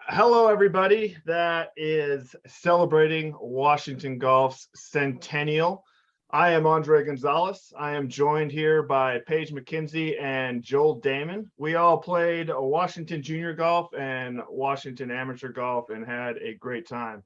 Hello, everybody that is celebrating Washington Golf's Centennial. I am Andres Gonzales. I am joined here by Paige Mackenzie and Joel Dahmen. We all played Washington Junior Golf and Washington Amateur Golf and had a great time.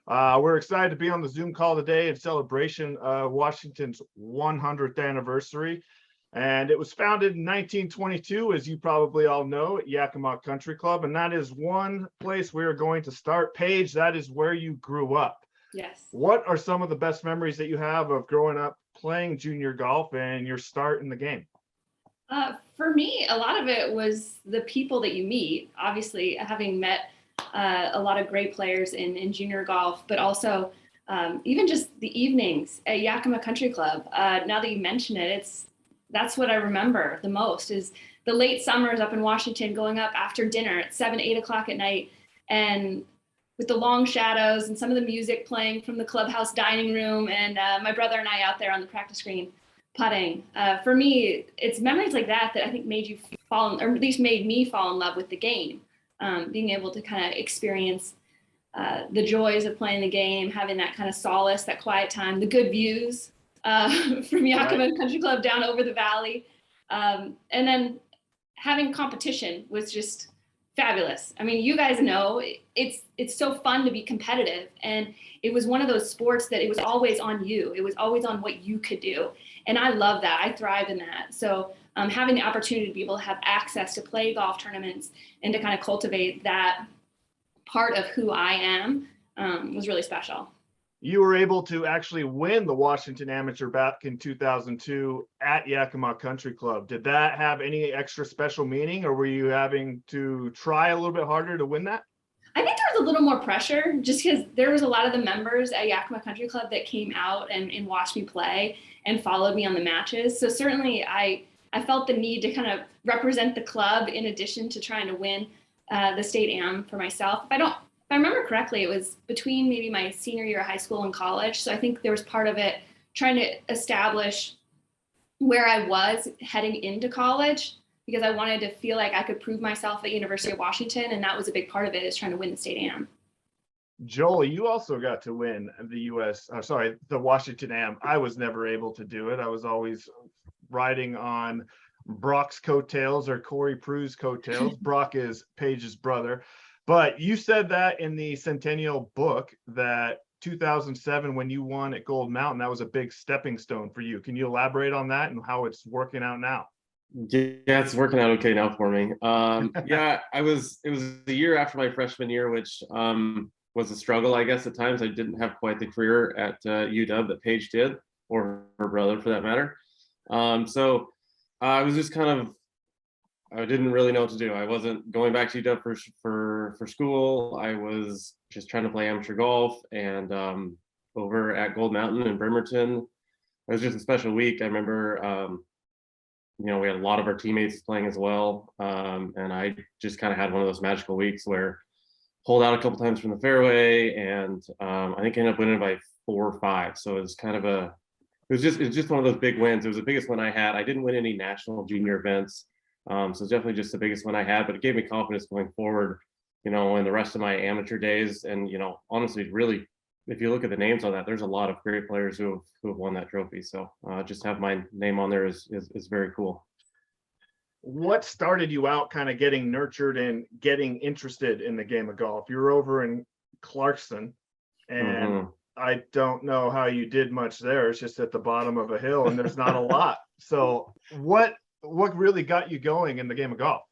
We're excited to be on the Zoom call today in celebration of Washington's 100th anniversary. And it was founded in 1922, as you probably all know, at Yakima Country Club. And that is one place we are going to start. Paige, that is where you grew up. Yes. What are some of the best memories that you have of growing up playing junior golf and your start in the game? For me, a lot of it was the people that you meet. Obviously, having met a lot of great players in junior golf, but also even just the evenings at Yakima Country Club. Now that you mention it, that's what I remember the most is the late summers up in Washington, going up after dinner at 7, 8 o'clock at night, and with the long shadows and some of the music playing from the clubhouse dining room, and my brother and I out there on the practice green putting. For me, it's memories like that I think made you fall, or at least made me fall in love with the game. Being able to kind of experience the joys of playing the game, having that kind of solace, that quiet time, the good views from Yakima Country Club down over the valley. And then having competition was just fabulous. I mean, you guys know it's so fun to be competitive, and it was one of those sports that it was always on you. It was always on what you could do. And I love that. I thrive in that. So having the opportunity to be able to have access to play golf tournaments and to kind of cultivate that part of who I am was really special. You were able to actually win the Washington Amateur back in 2002 at Yakima Country Club. Did that have any extra special meaning, or were you having to try a little bit harder to win that? I think there was a little more pressure just because there was a lot of the members at Yakima Country Club that came out and watched me play and followed me on the matches. So certainly I felt the need to kind of represent the club in addition to trying to win the state am for myself. If I remember correctly, it was between maybe my senior year of high school and college. So I think there was part of it trying to establish where I was heading into college, because I wanted to feel like I could prove myself at University of Washington. And that was a big part of it, is trying to win the state am. Joel, you also got to win the the Washington Am. I was never able to do it. I was always riding on Brock's coattails or Corey Prue's coattails. Brock is Paige's brother. But you said that in the Centennial book that 2007, when you won at Gold Mountain, that was a big stepping stone for you. Can you elaborate on that and how it's working out now? Yeah, it's working out okay now for me. Yeah, it was the year after my freshman year, which was a struggle, I guess, at times. I didn't have quite the career at UW that Paige did, or her brother for that matter. So I was just I didn't really know what to do. I wasn't going back to UW for school. I was just trying to play amateur golf, and over at Gold Mountain in Bremerton, it was just a special week. I remember, we had a lot of our teammates playing as well, and I just kind of had one of those magical weeks where pulled out a couple times from the fairway, and I think I ended up winning by 4 or 5. So it was it was just one of those big wins. It was the biggest one I had. I didn't win any national junior events. So it's definitely just the biggest one I had, but it gave me confidence going forward, in the rest of my amateur days. And, honestly, really, if you look at the names on that, there's a lot of great players who have won that trophy. So just have my name on there is very cool. What started you out kind of getting nurtured and getting interested in the game of golf? You were over in Clarkston, and I don't know how you did much there. It's just at the bottom of a hill and there's not a lot. So what really got you going in the game of golf?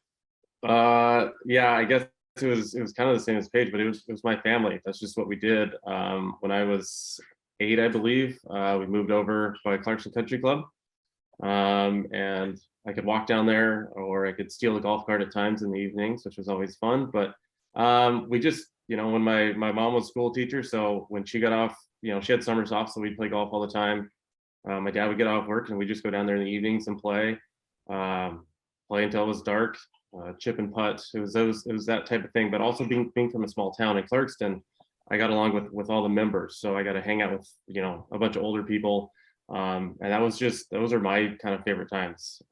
Yeah, I guess it was kind of the same as Paige, but it was my family. That's just what we did. When I was 8, I believe, we moved over by Clarkston Country Club, and I could walk down there, or I could steal a golf cart at times in the evenings, which was always fun. But we just, when my mom was a school teacher, so when she got off, she had summers off, so we'd play golf all the time. My dad would get off work, and we'd just go down there in the evenings and play until it was dark, chip and putt. It was that type of thing. But also being from a small town in Clarkston, I got along with all the members, so I got to hang out with a bunch of older people, and those are my kind of favorite times.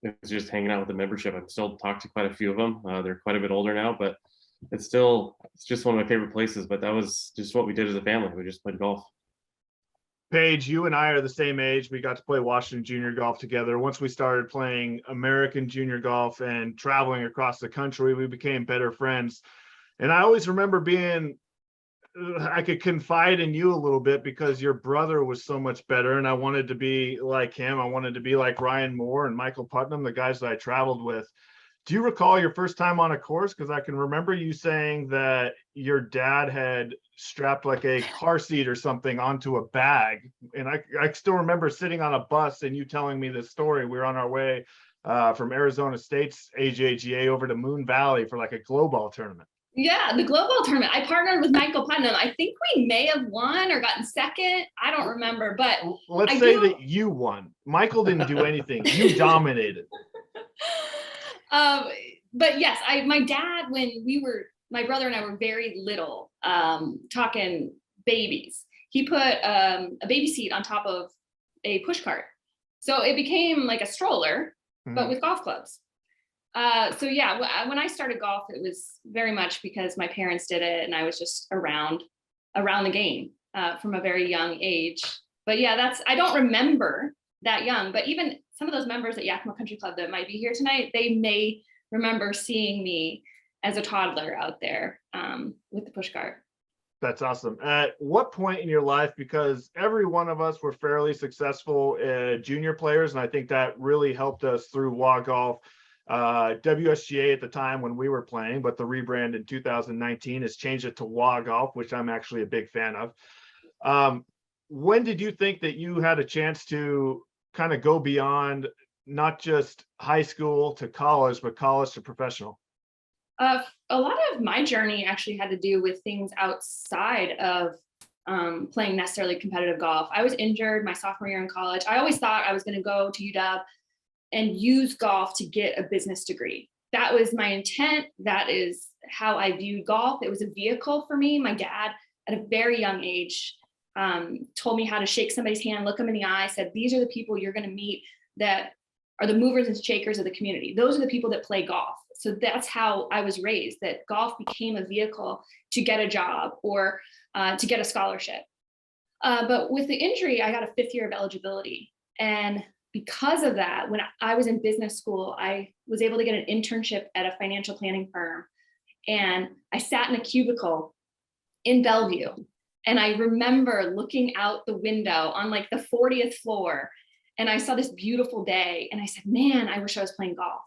It was just hanging out with the membership. I still talk to quite a few of them. They're quite a bit older now, but it's just one of my favorite places. But that was just what we did as a family. We just played golf. Paige, you and I are the same age. We got to play Washington junior golf together. Once we started playing American junior golf and traveling across the country, we became better friends. And I always remember I could confide in you a little bit because your brother was so much better and I wanted to be like him. I wanted to be like Ryan Moore and Michael Putnam, the guys that I traveled with. Do you recall your first time on a course? Because I can remember you saying that your dad had strapped like a car seat or something onto a bag. And I still remember sitting on a bus and you telling me this story. We were on our way from Arizona State's AJGA over to Moon Valley for like a glow ball tournament. Yeah, the global tournament. I partnered with Michael Putnam. I think we may have won or gotten second. I don't remember, but let's say that you won. Michael didn't do anything. You dominated. But yes, my dad, my brother and I were very little, talking babies. He put a baby seat on top of a push cart. So it became like a stroller, but with golf clubs. So yeah, when I started golf, it was very much because my parents did it and I was just around the game from a very young age. But yeah, I don't remember that young, but even some of those members at Yakima Country Club that might be here tonight, they may remember seeing me as a toddler out there with the push cart. That's awesome. At what point in your life, because every one of us were fairly successful junior players, and I think that really helped us through WA Golf. WSGA at the time when we were playing, but the rebrand in 2019 has changed it to WA Golf, which I'm actually a big fan of. When did you think that you had a chance to kind of go beyond not just high school to college, but college to professional? A lot of my journey actually had to do with things outside of playing necessarily competitive golf. I was injured my sophomore year in college. I always thought I was going to go to UW and use golf to get a business degree. That was my intent. That is how I viewed golf. It was a vehicle for me. My dad, at a very young age, told me how to shake somebody's hand, look them in the eye, said, these are the people you're going to meet that are the movers and shakers of the community. Those are the people that play golf. So that's how I was raised, that golf became a vehicle to get a job or to get a scholarship. But with the injury, I got a 5th year of eligibility. And because of that, when I was in business school, I was able to get an internship at a financial planning firm. And I sat in a cubicle in Bellevue. And I remember looking out the window on like the 40th floor. And I saw this beautiful day. And I said, man, I wish I was playing golf.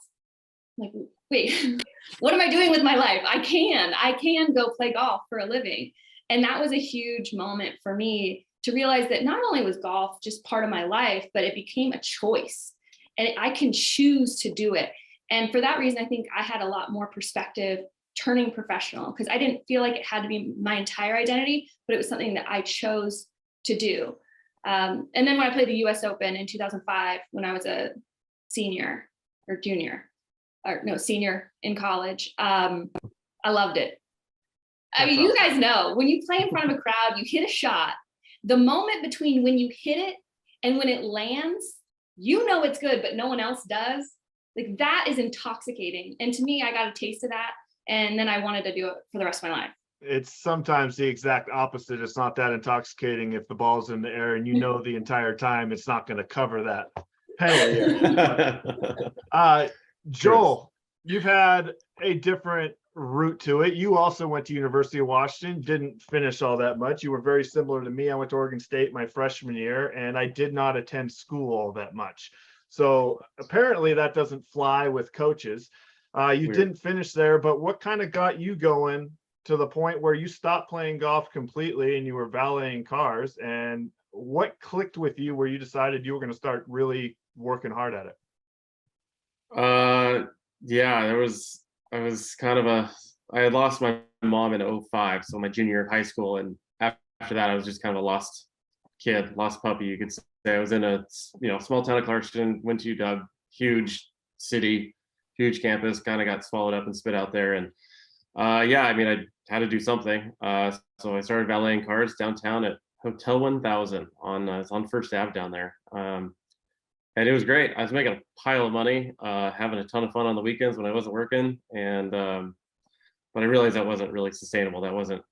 I'm like, wait, what am I doing with my life? I can go play golf for a living. And that was a huge moment for me to realize that not only was golf just part of my life, but it became a choice and I can choose to do it. And for that reason, I think I had a lot more perspective turning professional because I didn't feel like it had to be my entire identity, but it was something that I chose to do. And then when I played the US Open in 2005, when I was a senior in college, I loved it. I mean, you guys know when you play in front of a crowd, you hit a shot. The moment between when you hit it and when it lands, you know it's good, but no one else does. Like that is intoxicating. And to me, I got a taste of that. And then I wanted to do it for the rest of my life. It's sometimes the exact opposite. It's not that intoxicating if the ball's in the air and you know the entire time it's not going to cover that penalty. Joel, you've had a different route to it. You also went to University of Washington, didn't finish all that much. You were very similar to me. I went to Oregon State my freshman year, and I did not attend school all that much. So apparently that doesn't fly with coaches. You didn't finish there, but what kind of got you going to the point where you stopped playing golf completely and you were valeting cars? And what clicked with you where you decided you were going to start really working hard at it? Yeah, I had lost my mom in 2005, so my junior year of high school, and after that I was just kind of a lost puppy, you could say. I was in a small town of Clarkston, went to UW, huge city, huge campus, kind of got swallowed up and spit out there. And yeah, I mean, I had to do something. So I started valeting cars downtown at Hotel 1000 on First Ave down there. And it was great. I was making a pile of money, having a ton of fun on the weekends when I wasn't working. And but I realized that wasn't really sustainable. That wasn't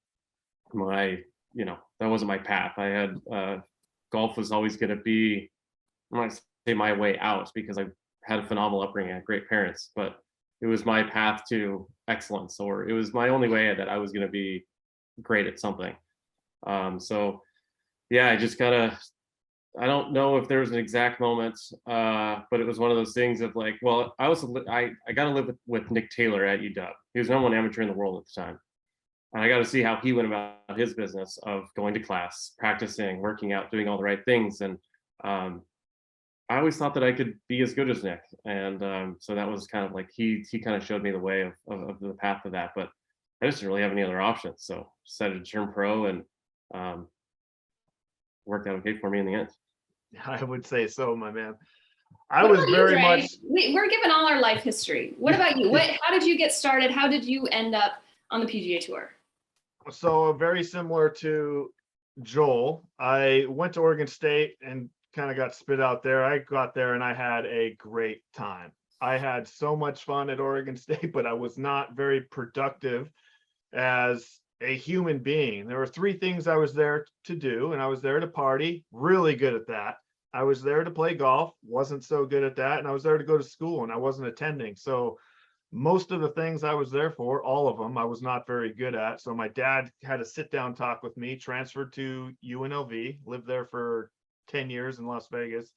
my, that wasn't my path. I had golf was always going to be, I'm not going to say my way out, because I had a phenomenal upbringing, I had great parents, but it was my path to excellence, or it was my only way that I was going to be great at something. So yeah, I just gotta, I don't know if there was an exact moment, but it was one of those things of like, well, I got to live with Nick Taylor at UW. He was the number one amateur in the world at the time. And I got to see how he went about his business of going to class, practicing, working out, doing all the right things. And I always thought that I could be as good as Nick. And so that was kind of like, he kind of showed me the way of the path of that, but I just didn't really have any other options. So decided to turn pro, and worked out okay for me in the end. I would say so, my man. I What was about you, very Dre? much. We're given all our life history. What about you? How did you get started? How did you end up on the PGA Tour? So very similar to Joel. I went to Oregon State and kind of got spit out there. I got there and I had a great time. I had so much fun at Oregon State, but I was not very productive as a human being. There were three things I was there to do, and I was there to party, really good at that. I was there to play golf, wasn't so good at that. And I was there to go to school, and I wasn't attending. So most of the things I was there for, all of them, I was not very good at. So my dad had a sit down talk with me, transferred to UNLV, lived there for 10 years in Las Vegas.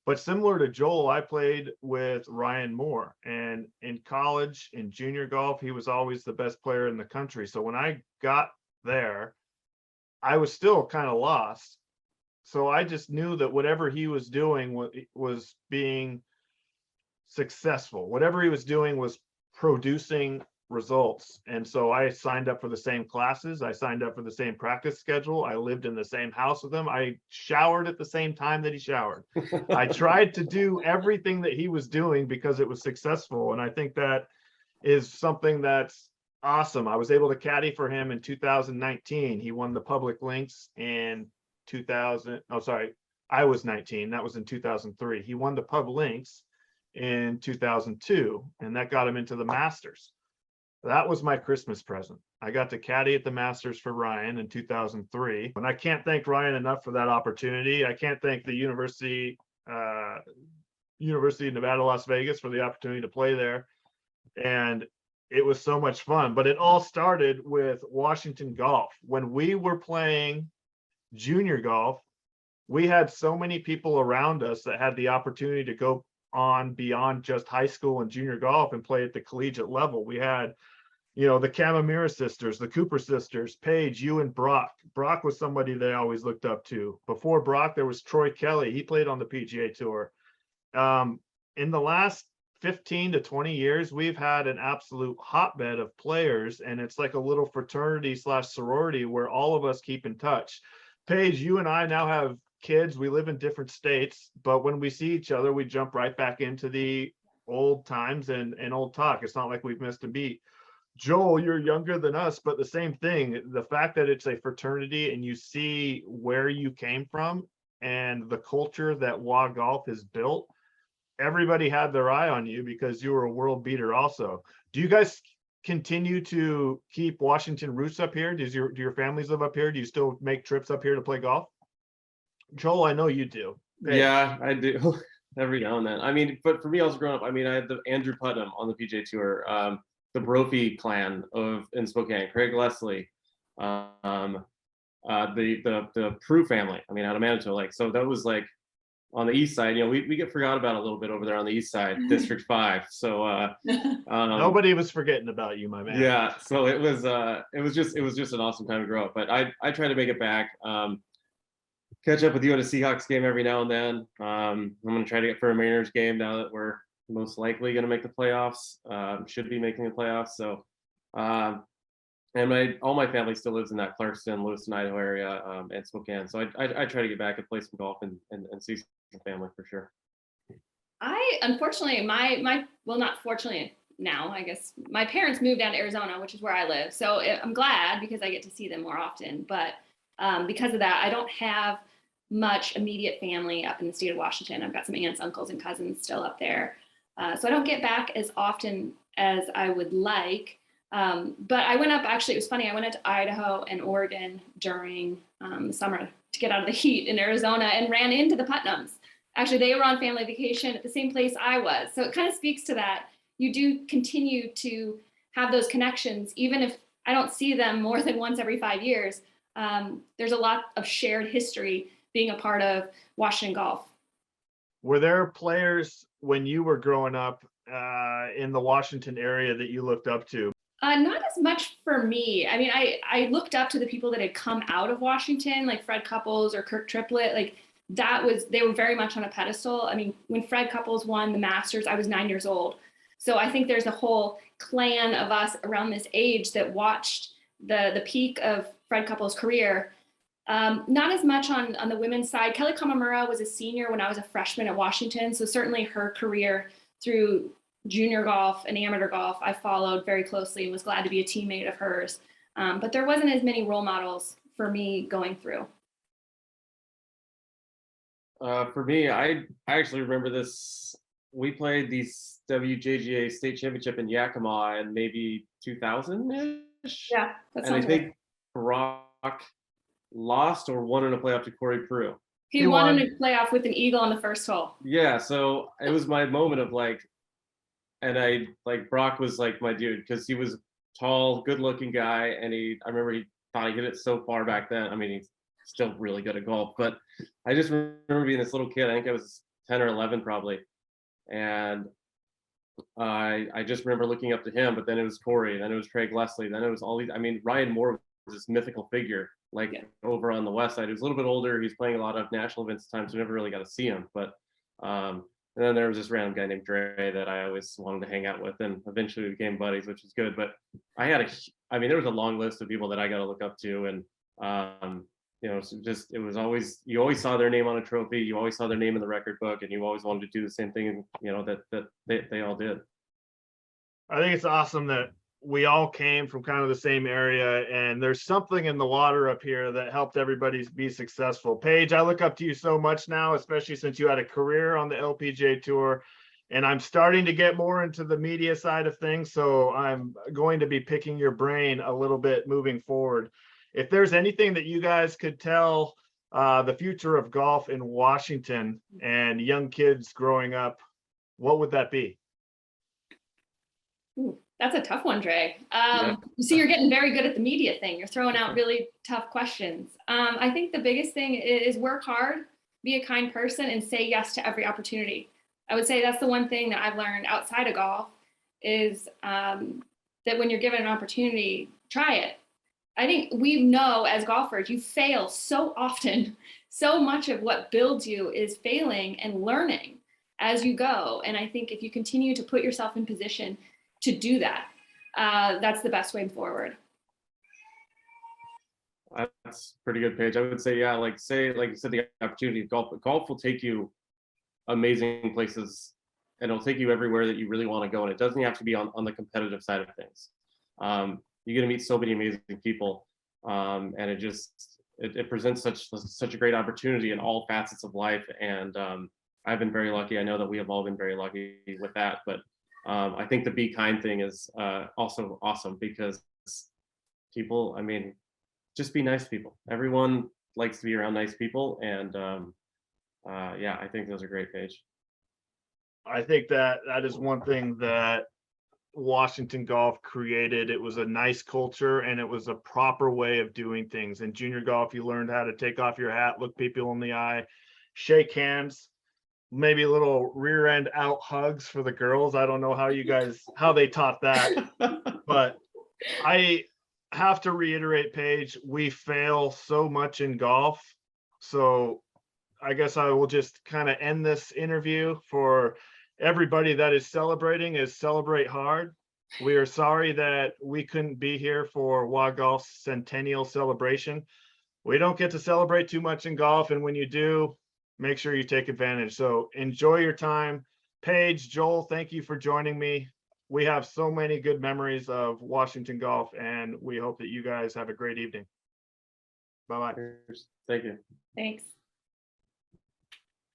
But similar to Joel, I played with Ryan Moore, and in college, in junior golf, he was always the best player in the country. So when I got there, I was still kind of lost. So I just knew that whatever he was doing was being successful. Whatever he was doing was producing results. And so I signed up for the same classes. I signed up for the same practice schedule. I lived in the same house with him. I showered at the same time that he showered. I tried to do everything that he was doing because it was successful. And I think that is something that's awesome. I was able to caddy for him in 2019. He won the public links in 2000. Oh, sorry. I was 19. That was in 2003. He won the pub links in 2002, and that got him into the Masters. That was my Christmas present. I got to caddy at the Masters for Ryan in 2003. And I can't thank Ryan enough for that opportunity. I can't thank the University of Nevada, Las Vegas for the opportunity to play there. And it was so much fun. But it all started with Washington Golf. When we were playing junior golf, we had so many people around us that had the opportunity to go on beyond just high school and junior golf and play at the collegiate level. We had the Camamera sisters, the Cooper sisters, Paige, you, and Brock. Brock was somebody they always looked up to. Before Brock, there was Troy Kelly. He played on the PGA Tour. In the last 15 to 20 years, we've had an absolute hotbed of players, and it's like a little fraternity / sorority where all of us keep in touch. Paige, you and I now have kids. We live in different states, but when we see each other, we jump right back into the old times and old talk. It's not like we've missed a beat. Joel, you're younger than us, but the same thing. The fact that it's a fraternity and you see where you came from and the culture that WA Golf has built, everybody had their eye on you because you were a world beater also. Do you guys continue to keep Washington roots up here? Do your families live up here? Do you still make trips up here to play golf? Joel, I know you do. Hey. Yeah, I do. Every now and then. I mean, but for me, I was growing up. I mean, I had the Andrew Putnam on the PGA Tour. The Brophy clan in Spokane, Craig Leslie, the Prue family. I mean, out of Manitoba. Like, so that was like on the east side. We get forgot about a little bit over there on the east side, District 5. So nobody was forgetting about you, my man. Yeah. So it was just an awesome time to grow up. But I try to make it back. Catch up with you at a Seahawks game every now and then. I'm going to try to get for a Mariners game now that we're most likely going to make the playoffs. Should be making the playoffs. So, and all my family still lives in that Clarkston, Lewiston, Idaho area, and Spokane. So I try to get back and play some golf and see some family for sure. I unfortunately well, not fortunately now, I guess my parents moved down to Arizona, which is where I live. So I'm glad because I get to see them more often. But because of that, I don't have much immediate family up in the state of Washington. I've got some aunts, uncles, and cousins still up there. So I don't get back as often as I would like. But I went up, actually, it was funny. I went up to Idaho and Oregon during the summer to get out of the heat in Arizona and ran into the Putnams. Actually, they were on family vacation at the same place I was. So it kind of speaks to that. You do continue to have those connections, even if I don't see them more than once every 5 years. There's a lot of shared history being a part of Washington golf. Were there players when you were growing up in the Washington area that you looked up to? Not as much for me. I mean, I looked up to the people that had come out of Washington, like Fred Couples or Kirk Triplett. Like they were very much on a pedestal. I mean, when Fred Couples won the Masters, I was 9 years old. So I think there's a whole clan of us around this age that watched the peak of Fred Couples' career. Not as much on the women's side. Kelly Kamamura was a senior when I was a freshman at Washington. So certainly her career through junior golf and amateur golf, I followed very closely and was glad to be a teammate of hers. But there wasn't as many role models for me going through. For me, I actually remember this. We played the WJGA state championship in Yakima in maybe 2000-ish. Yeah, that and I sounds think right. Brock lost or won in a playoff to Corey Prue. He won in a playoff with an eagle on the first hole. Yeah, so it was my moment of like, and Brock was like my dude because he was tall, good-looking guy, and I remember he thought he hit it so far back then. I mean, he's still really good at golf, but I just remember being this little kid. I think I was 10 or 11 probably, and I just remember looking up to him. But then it was Corey, then it was Craig Leslie, then it was all these. I mean, Ryan Moore was this mythical figure, like over on the west side. He was a little bit older. He's playing a lot of national events at times, so we never really got to see him. But and then there was this random guy named Dre that I always wanted to hang out with, and eventually we became buddies, which was good. But I mean, there was a long list of people that I got to look up to, and you know, so just it was always, you always saw their name on a trophy, you always saw their name in the record book, and you always wanted to do the same thing, you know, that they all did. I think it's awesome that we all came from kind of the same area, and there's something in the water up here that helped everybody be successful. Paige, I look up to you so much now, especially since you had a career on the LPGA Tour, and I'm starting to get more into the media side of things, so I'm going to be picking your brain a little bit moving forward. If there's anything that you guys could tell the future of golf in Washington and young kids growing up, what would that be? Ooh, that's a tough one, Dre. So you're getting very good at the media thing. You're throwing out really tough questions. I think the biggest thing is work hard, be a kind person, and say yes to every opportunity. I would say that's the one thing that I've learned outside of golf is that when you're given an opportunity, try it. I think we know as golfers, you fail so often. So much of what builds you is failing and learning as you go. And I think if you continue to put yourself in position to do that, that's the best way forward. That's pretty good, Paige. I would say, yeah, like you said, the opportunity of golf will take you amazing places, and it'll take you everywhere that you really want to go. And it doesn't have to be on the competitive side of things. You're going to meet so many amazing people, and it presents such a great opportunity in all facets of life. And I've been very lucky. I know that we have all been very lucky with that. But I think the be kind thing is also awesome because people, I mean, just be nice people. Everyone likes to be around nice people, and yeah, I think those are great, Paige. I think that is one thing that Washington golf created. It was a nice culture, and it was a proper way of doing things. In junior golf, you learned how to take off your hat, look people in the eye, shake hands, maybe a little rear end out hugs for the girls. I don't know how they taught that, but I have to reiterate, Paige, we fail so much in golf. So I guess I will just kind of end this interview for everybody that is celebrating is celebrate hard. We are sorry that we couldn't be here for WA Golf Centennial celebration. We don't get to celebrate too much in golf, and when you do, make sure you take advantage. So enjoy your time. Paige, Joel, thank you for joining me. We have so many good memories of Washington golf, and we hope that you guys have a great evening. Bye-bye. Thank you. Thanks.